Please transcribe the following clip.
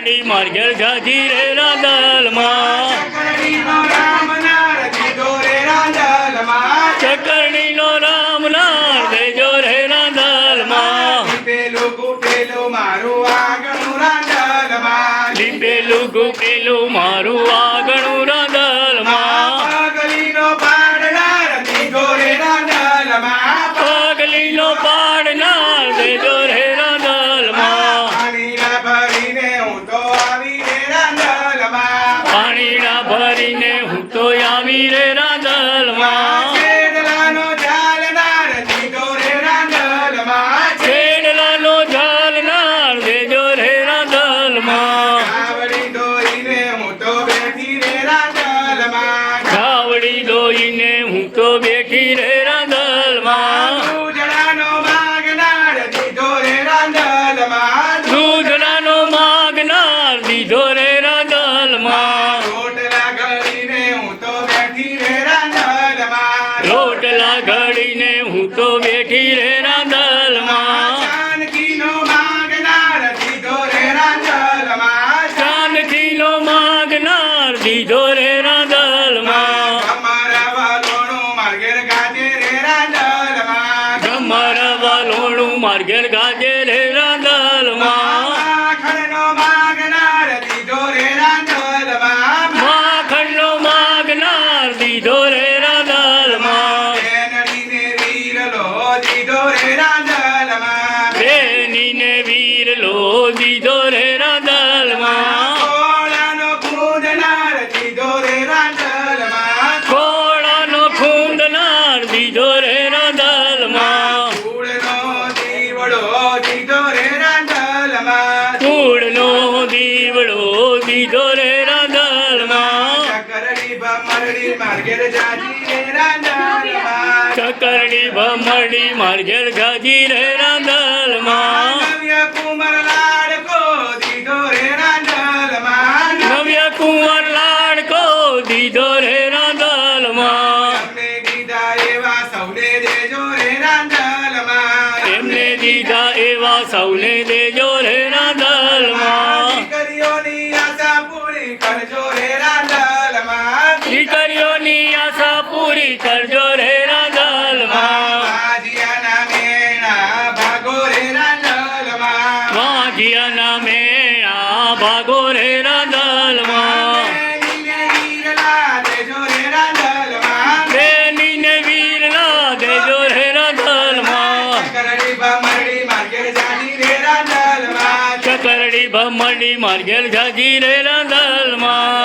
ચકરડી માર્ગેલ ગાજી રે રાંદલમાં ચકરડીનો રામ નાર દેજો રે રાંદલમાં લીપેલું ગુપેલું મારું આગણું રાંદલમાં લીપેલું ગુપેલું મારું આગણું રાંદલમાં પગલીનો પાડનાર દીધો રે રાંદલમાં પગલીનો પાડનાર દેજો રે રાંદલમાં પાણીના ભરીને હું તો આવી રે રાંદલમાં પાણીના ભરીને હું તો આવી રે રાંદલમાં છેડલાનો ઝાલનાર દીધો રે રાંદલમાં છેડલાનો ઝાલનાર દેજો રે રાંદલમાં ગાવડી દોઈને હું તો બેઠી રે રાંદલમાં ગાવડી દોઈને હું તો બેઠી રે રાંદલમાં ઉજળાનો માગનાર દીધો રે રાંદલમાં દૂધડાનો માગનાર દીધો રે રાંદલમાં રોટલા ઘડીને હું તો બેઠી રે રાંદલમાં રોટલા ઘડીને હું તો બેઠી રે રાંદલમાં જાનકીનો માગનાર દીધો રે રાંદલમાં ચાંદકીનો માગનાર દીધો રે રાંદલમાં અમારા વાલોણું માર્ગેર ગાજે રે રાંદલમાં ગમર વાલોણું માર્ગેર ગાજે રે રાંદલમાં માખણનો માગનાર દીધો રે રાંદલમાં માખણનો માગનાર દીધો રે રાંદલમાં બેનડીને વીરલો દીધો રે રાંદલમાં બેનીને વીરલો દીધો રે રાંદલમાં કોળાનો ખૂંદનાર દીધો રે રાંદલમાં ખોળાનો ખૂંદનાર દીધો રે રાંદલમાં ફૂલનો દીવડો દીધો રે રાંદલમાં કૂળનો દીવડો દીધો રે રાંદલમાં ચકરડી ભમરડી માર્ગેર જાજી રે રાંદલમાં ચકરડી ભમરડી માર્ગેર ગાજી રે રાંદલમાં નવ્ય કુંવર લાડકો દીધો રે રાંદલમાં નવ્ય કુંવર લાડકો દીધો રે રાંદલમાં અમને દીધા એવા સૌને દેજો રે રાંદલમાં એમને દીધા એવા સૌને દેજો રે રાંદલમાં દીકરીઓની આશા પૂરી કરજો રે રાંદલમાં દીકરીઓની આશા પૂરી કરજો રે રાંદલમાં વાજિયાના મેણા ભાગો રે રાંદલમાં વાજિયાના મેળા ભાગો રે રાંદલમાં બેનીને વીરલા દેજો રે રાંદલમાં બેનીને વીરલા દેજો રે રાંદલમાં ચકરડી ભમરડી માર્ગેર જાજી રે રાંદલમાં ચકરડી ભમરડી માર્ગેલ ગાજી રે રાંદલમાં